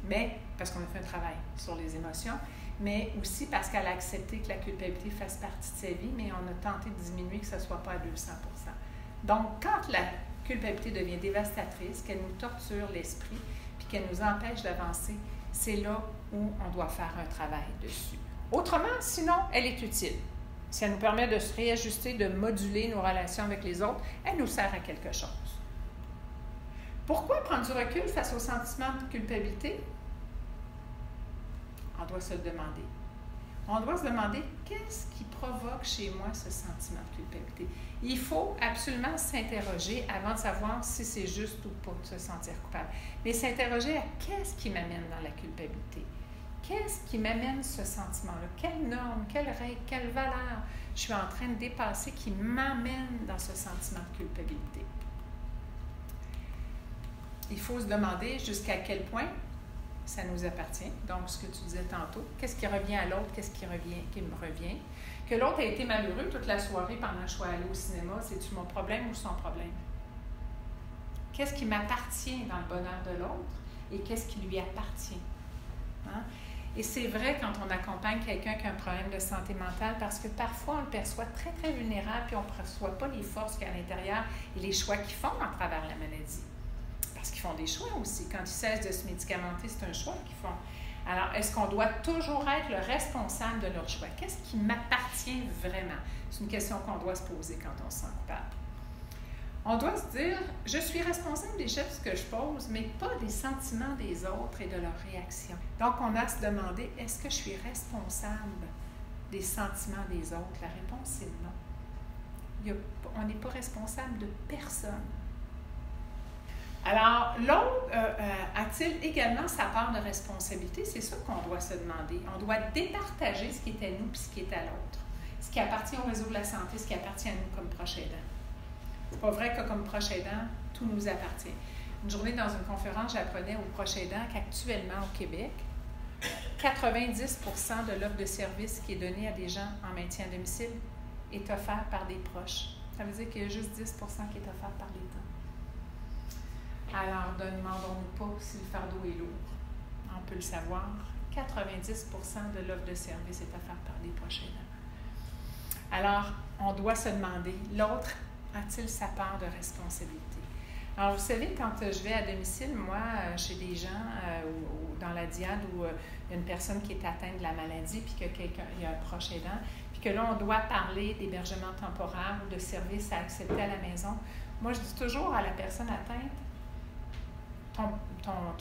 Mais, parce qu'on a fait un travail sur les émotions, mais aussi parce qu'elle a accepté que la culpabilité fasse partie de sa vie, mais on a tenté de diminuer que ce ne soit pas à 200 %. Donc, quand la culpabilité devient dévastatrice, qu'elle nous torture l'esprit, puis qu'elle nous empêche d'avancer, c'est là où on doit faire un travail dessus. Autrement, sinon, elle est utile. Si elle nous permet de se réajuster, de moduler nos relations avec les autres, elle nous sert à quelque chose. Pourquoi prendre du recul face au sentiment de culpabilité? On doit se le demander. On doit se demander qu'est-ce qui provoque chez moi ce sentiment de culpabilité. Il faut absolument s'interroger avant de savoir si c'est juste ou pas de se sentir coupable. Mais s'interroger à qu'est-ce qui m'amène dans la culpabilité. Qu'est-ce qui m'amène ce sentiment-là? Quelle norme, quelle règle, quelle valeur je suis en train de dépasser qui m'amène dans ce sentiment de culpabilité? Il faut se demander jusqu'à quel point ça nous appartient. Donc, ce que tu disais tantôt, qu'est-ce qui revient à l'autre, qu'est-ce qui me revient? Que l'autre a été malheureux toute la soirée pendant que je suis allée au cinéma, c'est-tu mon problème ou son problème? Qu'est-ce qui m'appartient dans le bonheur de l'autre et qu'est-ce qui lui appartient? Hein? Et c'est vrai quand on accompagne quelqu'un qui a un problème de santé mentale parce que parfois on le perçoit très, très vulnérable puis on ne perçoit pas les forces qu'il y a à l'intérieur et les choix qu'ils font à travers la maladie. Parce qu'ils font des choix aussi. Quand ils cessent de se médicamenter, c'est un choix qu'ils font. Alors, est-ce qu'on doit toujours être le responsable de leur choix? Qu'est-ce qui m'appartient vraiment? C'est une question qu'on doit se poser quand on se sent coupable. On doit se dire, je suis responsable des gestes que je pose, mais pas des sentiments des autres et de leurs réactions. Donc, on a à se demander, est-ce que je suis responsable des sentiments des autres? La réponse est non. On n'est pas responsable de personne. Alors, l'autre a-t-il également sa part de responsabilité? C'est ça qu'on doit se demander. On doit départager ce qui est à nous et ce qui est à l'autre. Ce qui appartient au réseau de la santé, ce qui appartient à nous comme proche aidant. C'est pas vrai que comme proche aidant, tout nous appartient. Une journée dans une conférence, j'apprenais aux proches aidants qu'actuellement au Québec, 90 % de l'offre de service qui est donnée à des gens en maintien à domicile est offerte par des proches. Ça veut dire qu'il y a juste 10 % qui est offert par l'État. Alors, ne demandons-nous pas si le fardeau est lourd. On peut le savoir. 90 % de l'offre de service est offerte par des proches aidants. Alors, on doit se demander, l'autre a-t-il sa part de responsabilité? Alors, vous savez, quand je vais à domicile, moi, chez des gens ou dans la diade où il y a une personne qui est atteinte de la maladie, puis il y a un proche aidant, puis que là, on doit parler d'hébergement temporaire ou de services à accepter à la maison, moi, je dis toujours à la personne atteinte,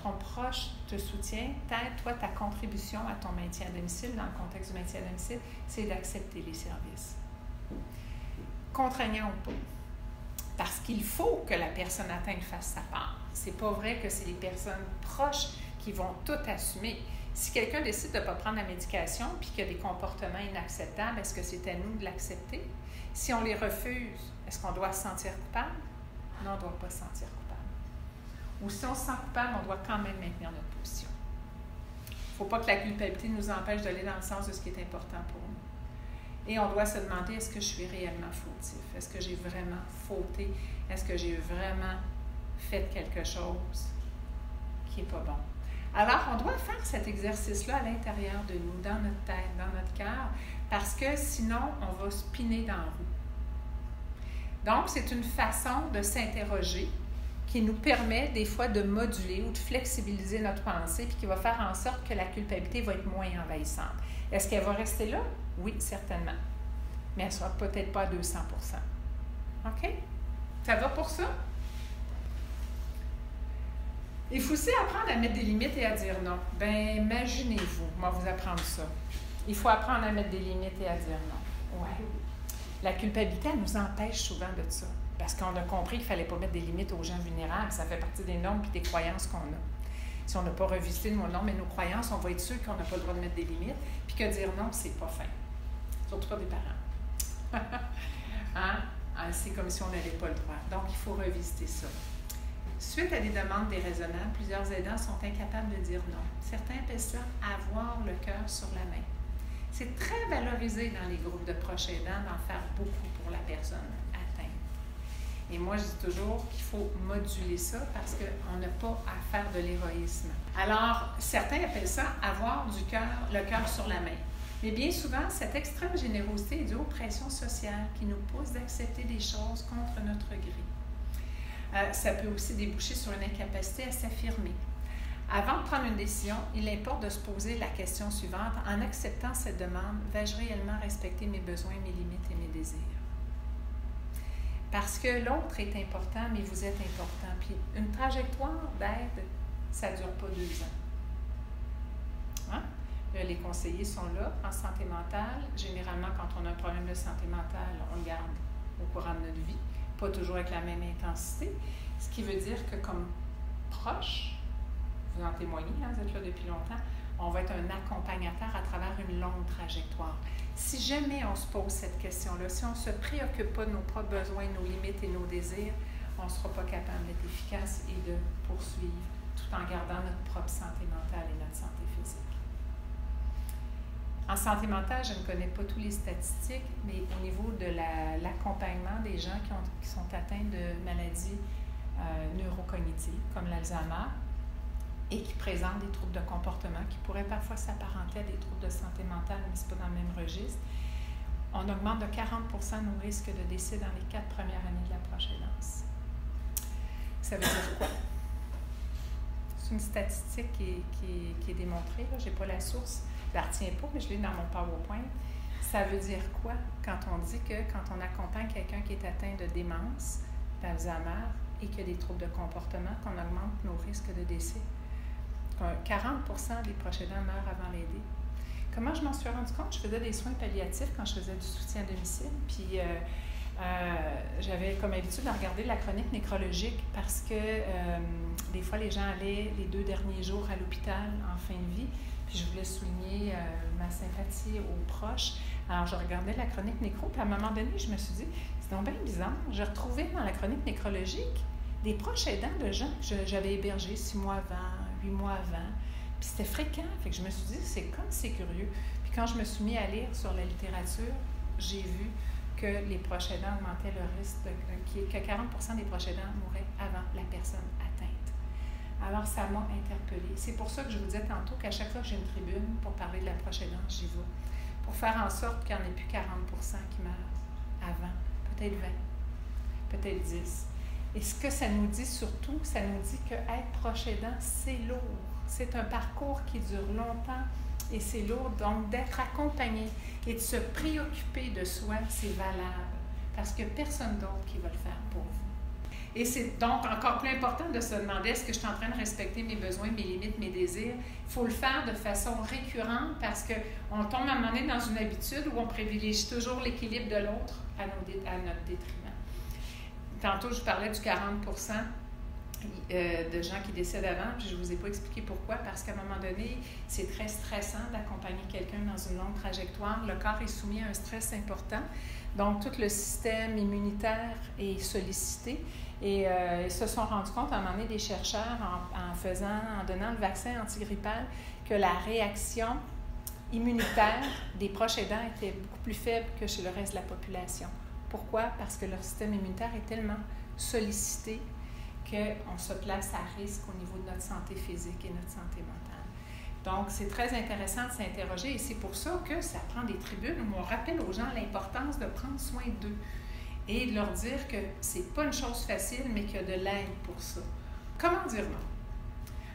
ton proche te soutient, t'aide, toi, ta contribution à ton maintien à domicile, dans le contexte du maintien à domicile, c'est d'accepter les services. Contraignant ou pas. Parce qu'il faut que la personne atteinte fasse sa part. C'est pas vrai que c'est les personnes proches qui vont tout assumer. Si quelqu'un décide de ne pas prendre la médication puis qu'il y a des comportements inacceptables, est-ce que c'est à nous de l'accepter? Si on les refuse, est-ce qu'on doit se sentir coupable? Non, on ne doit pas se sentir coupable. Ou si on se sent coupable, on doit quand même maintenir notre position. Il ne faut pas que la culpabilité nous empêche d'aller dans le sens de ce qui est important pour nous. Et on doit se demander, est-ce que je suis réellement fautif? Est-ce que j'ai vraiment fauté? Est-ce que j'ai vraiment fait quelque chose qui n'est pas bon? Alors, on doit faire cet exercice-là à l'intérieur de nous, dans notre tête, dans notre cœur, parce que sinon, on va spinner dans la roue. Donc, c'est une façon de s'interroger qui nous permet des fois de moduler ou de flexibiliser notre pensée, puis qui va faire en sorte que la culpabilité va être moins envahissante. Est-ce qu'elle va rester là? Oui, certainement. Mais elle ne sera peut-être pas à 200%. OK? Ça va pour ça? Il faut aussi apprendre à mettre des limites et à dire non. Bien, imaginez-vous, moi, vous apprendre ça. Il faut apprendre à mettre des limites et à dire non. Ouais. La culpabilité, elle nous empêche souvent de ça. Parce qu'on a compris qu'il ne fallait pas mettre des limites aux gens vulnérables. Ça fait partie des normes et des croyances qu'on a. Si on n'a pas revisité nos normes et nos croyances, on va être sûr qu'on n'a pas le droit de mettre des limites. Puis que dire non, c'est pas fin. Surtout pas des parents. Hein? C'est comme si on n'avait pas le droit. Donc, il faut revisiter ça. Suite à des demandes déraisonnables, plusieurs aidants sont incapables de dire non. Certains appellent ça « avoir le cœur sur la main ». C'est très valorisé dans les groupes de proches aidants d'en faire beaucoup pour la personne atteinte. Et moi, je dis toujours qu'il faut moduler ça parce qu'on n'a pas à faire de l'héroïsme. Alors, certains appellent ça « avoir le cœur sur la main ». Mais bien souvent, cette extrême générosité est due aux pressions sociales qui nous poussent d'accepter des choses contre notre gré. Ça peut aussi déboucher sur une incapacité à s'affirmer. Avant de prendre une décision, il importe de se poser la question suivante. En acceptant cette demande, vais-je réellement respecter mes besoins, mes limites et mes désirs? Parce que l'autre est important, mais vous êtes important. Puis une trajectoire d'aide, ça ne dure pas 2 ans. Hein? Les conseillers sont là en santé mentale. Généralement, quand on a un problème de santé mentale, on le garde au courant de notre vie, pas toujours avec la même intensité. Ce qui veut dire que comme proche, vous en témoignez, hein, vous êtes là depuis longtemps, on va être un accompagnateur à travers une longue trajectoire. Si jamais on se pose cette question-là, si on ne se préoccupe pas de nos propres besoins, nos limites et nos désirs, on ne sera pas capable d'être efficace et de poursuivre tout en gardant notre propre santé mentale et notre santé physique. En santé mentale, je ne connais pas tous les statistiques, mais au niveau de l'accompagnement des gens qui sont atteints de maladies neurocognitives, comme l'Alzheimer, et qui présentent des troubles de comportement qui pourraient parfois s'apparenter à des troubles de santé mentale, mais ce n'est pas dans le même registre, on augmente de 40% nos risques de décès dans les 4 premières années de l'approche aidance. Ça veut dire quoi? C'est une statistique qui est démontrée, je n'ai pas la source, je ne la retiens pas, mais je l'ai dans mon PowerPoint. Ça veut dire quoi quand on dit que quand on accompagne quelqu'un qui est atteint de démence, d'Alzheimer et qui a des troubles de comportement, qu'on augmente nos risques de décès? 40% des proches aidants meurent avant l'aider. Comment je m'en suis rendu compte? Je faisais des soins palliatifs quand je faisais du soutien à domicile, puis j'avais comme habitude de regarder la chronique nécrologique parce que des fois, les gens allaient les 2 derniers jours à l'hôpital en fin de vie, puis je voulais souligner ma sympathie aux proches. Alors, je regardais la chronique nécro, puis à un moment donné, je me suis dit, c'est donc bien bizarre, j'ai retrouvé dans la chronique nécrologique des proches aidants de gens que j'avais hébergés 6 mois avant, 8 mois avant, puis c'était fréquent, fait que je me suis dit, c'est curieux. Puis quand je me suis mis à lire sur la littérature, j'ai vu que les proches aidants augmentaient le risque, que 40% des proches aidants mouraient avant la personne atteinte. Alors, ça m'a interpellée. C'est pour ça que je vous disais tantôt qu'à chaque fois que j'ai une tribune pour parler de l'approche aidante, j'y vais. Pour faire en sorte qu'il n'y en ait plus 40% qui meurent avant, peut-être 20, peut-être 10. Et ce que ça nous dit surtout, ça nous dit qu'être proche aidant, c'est lourd. C'est un parcours qui dure longtemps et c'est lourd. Donc, d'être accompagné et de se préoccuper de soi, c'est valable parce qu'il n'y a personne d'autre qui va le faire pour vous. Et c'est donc encore plus important de se demander est-ce que je suis en train de respecter mes besoins, mes limites, mes désirs. Il faut le faire de façon récurrente parce qu'on tombe à un moment donné dans une habitude où on privilégie toujours l'équilibre de l'autre à notre détriment. Tantôt, je parlais du 40% de gens qui décèdent avant, puis je ne vous ai pas expliqué pourquoi, parce qu'à un moment donné, c'est très stressant d'accompagner quelqu'un dans une longue trajectoire. Le corps est soumis à un stress important, donc tout le système immunitaire est sollicité. Et ils se sont rendus compte, à un moment donné, des chercheurs, en donnant le vaccin antigrippal, que la réaction immunitaire des proches aidants était beaucoup plus faible que chez le reste de la population. Pourquoi? Parce que leur système immunitaire est tellement sollicité qu'on se place à risque au niveau de notre santé physique et notre santé mentale. Donc, c'est très intéressant de s'interroger et c'est pour ça que ça prend des tribunes où on rappelle aux gens l'importance de prendre soin d'eux et de leur dire que c'est pas une chose facile, mais qu'il y a de l'aide pour ça. Comment dire non?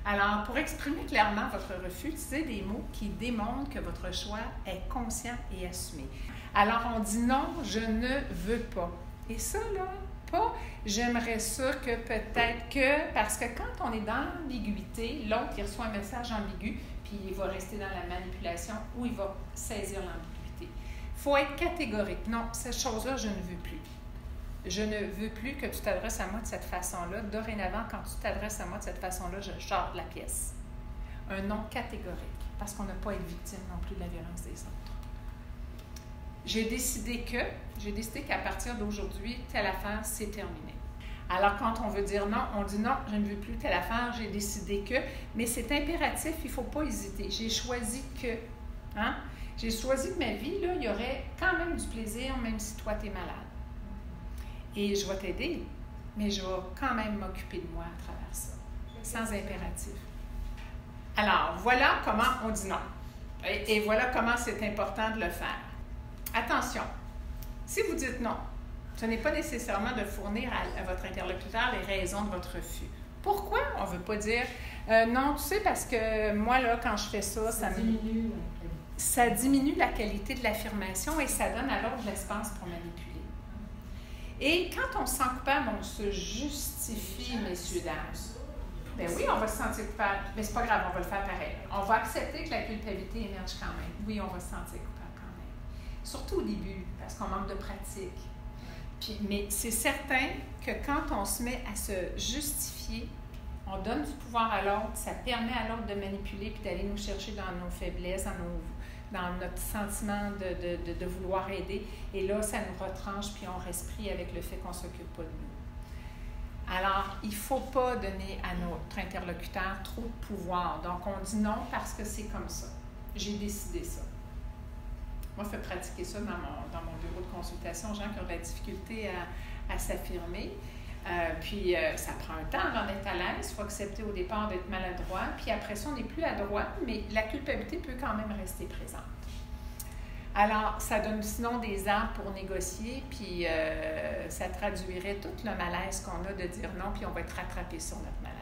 Alors, pour exprimer clairement votre refus, utilisez des mots qui démontrent que votre choix est conscient et assumé. Alors, on dit non, je ne veux pas. Et ça, là, pas j'aimerais ça que peut-être que, parce que quand on est dans l'ambiguïté, l'autre, il reçoit un message ambigu, puis il va rester dans la manipulation ou il va saisir l'ambiguïté. Il faut être catégorique. Non, cette chose-là, je ne veux plus. Je ne veux plus que tu t'adresses à moi de cette façon-là. Dorénavant, quand tu t'adresses à moi de cette façon-là, je sors de la pièce. Un non catégorique, parce qu'on n'a pas à être victime non plus de la violence des autres. J'ai décidé qu'à partir d'aujourd'hui, telle affaire, c'est terminé. Alors, quand on veut dire non, on dit non, je ne veux plus telle affaire, j'ai décidé que, mais c'est impératif, il ne faut pas hésiter. J'ai choisi que, hein? J'ai choisi que ma vie, là, il y aurait quand même du plaisir, même si toi, tu es malade. Et je vais t'aider, mais je vais quand même m'occuper de moi à travers ça, sans impératif. Alors, voilà comment on dit non. Et voilà comment c'est important de le faire. Attention, si vous dites non, ce n'est pas nécessairement de fournir à votre interlocuteur les raisons de votre refus. Pourquoi on ne veut pas dire non, tu sais, parce que moi, là, quand je fais ça, ça diminue la qualité de l'affirmation et ça donne à l'autre de l'espace pour manipuler. Et quand on se sent coupable, on se justifie, messieurs, dames. Bien oui, on va se sentir coupable, mais c'est pas grave, on va le faire pareil. On va accepter que la culpabilité émerge quand même. Oui, on va se sentir coupable quand même. Surtout au début, parce qu'on manque de pratique. Mais c'est certain que quand on se met à se justifier, on donne du pouvoir à l'autre, ça permet à l'autre de manipuler puis d'aller nous chercher dans nos faiblesses, dans notre sentiment de vouloir aider. Et là, ça nous retranche, puis on reste pris avec le fait qu'on ne s'occupe pas de nous. Alors, il ne faut pas donner à notre interlocuteur trop de pouvoir. Donc, on dit non parce que c'est comme ça. J'ai décidé ça. Moi, je fais pratiquer ça dans mon bureau de consultation, gens qui ont de la difficulté à s'affirmer. Puis, ça prend un temps avant d'être à l'aise. Il faut accepter au départ d'être maladroit. Puis après ça, on n'est plus adroit, mais la culpabilité peut quand même rester présente. Alors, ça donne sinon des armes pour négocier, puis ça traduirait tout le malaise qu'on a de dire non, puis on va être rattrapé sur notre malaise.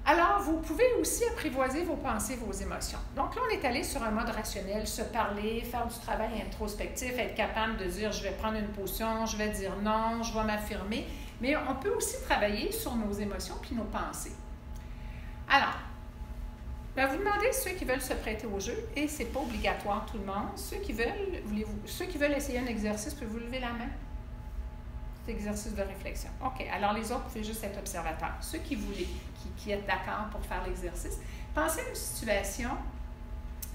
Alors, vous pouvez aussi apprivoiser vos pensées, vos émotions. Donc là, on est allé sur un mode rationnel, se parler, faire du travail introspectif, être capable de dire « je vais prendre une position, je vais dire non, je vais m'affirmer ». Mais on peut aussi travailler sur nos émotions puis nos pensées. Alors, vous demandez ceux qui veulent se prêter au jeu, et ce n'est pas obligatoire tout le monde. Ceux qui veulent essayer un exercice, pouvez-vous lever la main? C'est exercice de réflexion. OK. Alors, les autres, vous pouvez juste être observateurs. Ceux qui voulaient, qui êtes d'accord pour faire l'exercice, pensez à une situation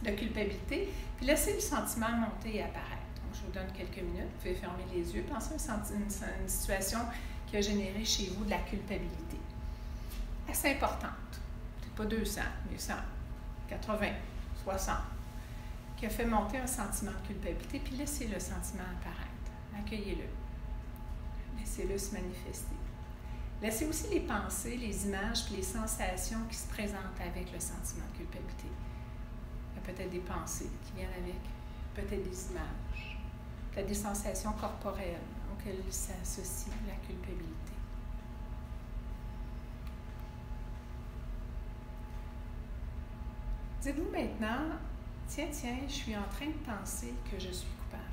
de culpabilité, puis laissez le sentiment monter et apparaître. Donc, je vous donne quelques minutes. Vous pouvez fermer les yeux. Pensez à une situation qui a généré chez vous de la culpabilité. Assez importante. Peut-être pas 200, mais 100, 80, 60, qui a fait monter un sentiment de culpabilité, puis laissez le sentiment apparaître. Accueillez-le. Laissez-le se manifester. Laissez aussi les pensées, les images puis les sensations qui se présentent avec le sentiment de culpabilité. Il y a peut-être des pensées qui viennent avec, peut-être des images, peut-être des sensations corporelles auxquelles s'associe la culpabilité. Dites-vous maintenant, tiens, je suis en train de penser que je suis coupable.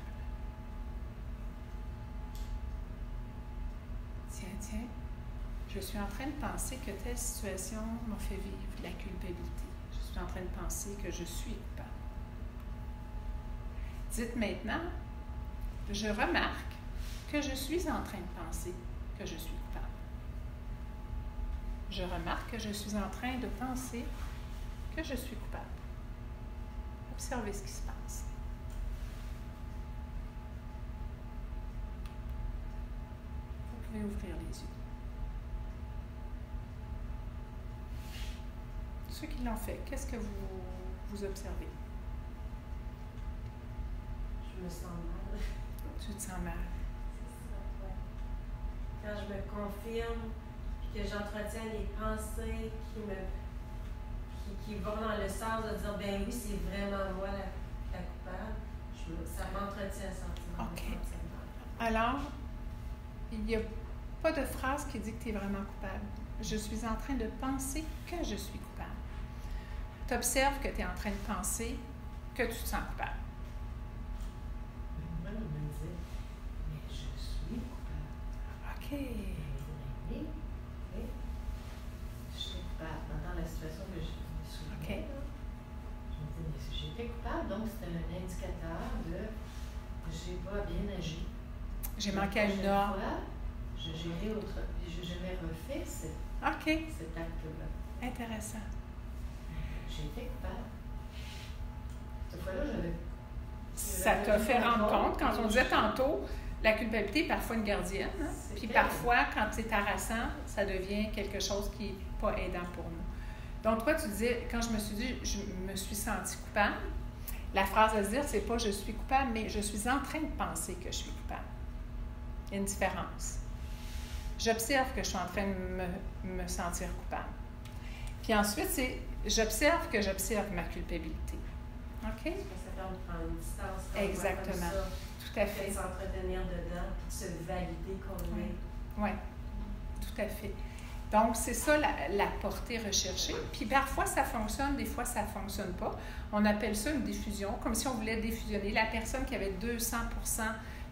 Tiens, je suis en train de penser que telle situation m'a fait vivre de la culpabilité. Je suis en train de penser que je suis coupable. Dites maintenant, je remarque que je suis en train de penser que je suis coupable. Je remarque que je suis en train de penser que je suis coupable. Observez ce qui se passe. Vous pouvez ouvrir les yeux. ceux qui l'ont fait, qu'est-ce que vous observez? Je me sens mal. Tu te sens mal. C'est ça, ouais. Quand je me confirme, que j'entretiens des pensées qui vont dans le sens de dire, ben oui, c'est vraiment moi la coupable, ça m'entretient un sentiment. OK. Alors, il n'y a pas de phrase qui dit que tu es vraiment coupable. Je suis en train de penser que je suis coupable. Tu observes que tu es en train de penser que tu te sens coupable. Moi, je me disais, mais je suis coupable. OK. Oui. Je suis coupable. Dans la situation que je me souviens, OK. je me disais, mais j'étais coupable, donc c'était un indicateur de j'ai pas bien agi. J'ai manqué à une norme. Je jamais refait cet acte-là. Intéressant. J'ai été coupable. Cette fois-là, Ça t'a fait rendre compte, quand on disait tantôt, la culpabilité est parfois une gardienne. Hein? Puis parfois, quand c'est harassant, ça devient quelque chose qui n'est pas aidant pour nous. Donc, toi, tu disais, quand je me suis dit, je me suis sentie coupable, la phrase à se dire, c'est pas je suis coupable, mais je suis en train de penser que je suis coupable. Il y a une différence. J'observe que je suis en train de me sentir coupable. Puis ensuite, c'est j'observe que j'observe ma culpabilité. OK? Ça permet de prendre une distance. Exactement. Ça, tout à fait. De s'entretenir dedans, puis de se valider qu'on est. Oui, tout à fait. Donc, c'est ça la portée recherchée. Puis parfois, ça fonctionne, des fois, ça ne fonctionne pas. On appelle ça une diffusion, comme si on voulait diffusionner. La personne qui avait 200%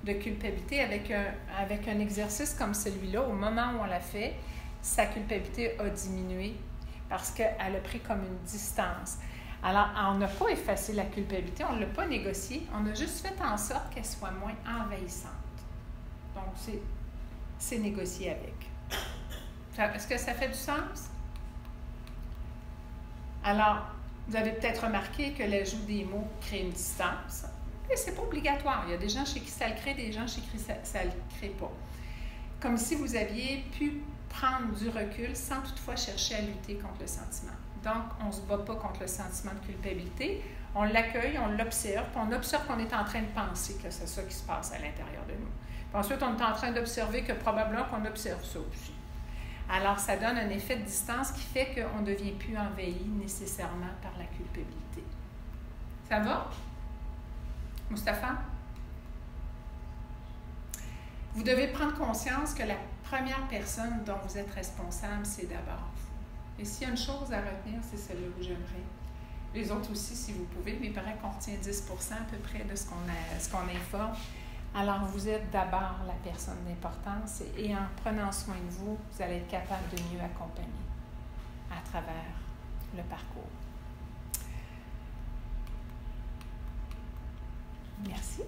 de culpabilité avec un exercice comme celui-là, au moment où on l'a fait, sa culpabilité a diminué parce qu'elle a pris comme une distance. Alors, on n'a pas effacé la culpabilité, on ne l'a pas négociée, on a juste fait en sorte qu'elle soit moins envahissante. Donc, c'est négocié avec. Est-ce que ça fait du sens? Alors, vous avez peut-être remarqué que l'ajout des mots crée une distance. Et ce n'est pas obligatoire. Il y a des gens chez qui ça le crée, des gens chez qui ça ne le crée pas. Comme si vous aviez pu prendre du recul sans toutefois chercher à lutter contre le sentiment. Donc, on ne se bat pas contre le sentiment de culpabilité. On l'accueille, on l'observe, puis on observe qu'on est en train de penser que c'est ça qui se passe à l'intérieur de nous. Puis ensuite, on est en train d'observer que probablement qu'on observe ça aussi. Alors, ça donne un effet de distance qui fait qu'on ne devient plus envahi nécessairement par la culpabilité. Ça va? Mustapha? Vous devez prendre conscience que la première personne dont vous êtes responsable, c'est d'abord vous. Et s'il y a une chose à retenir, c'est celle-là que j'aimerais. Les autres aussi, si vous pouvez, mais il paraît qu'on retient 10% à peu près de ce qu'on informe. Alors, vous êtes d'abord la personne d'importance et en prenant soin de vous, vous allez être capable de mieux accompagner à travers le parcours. Merci.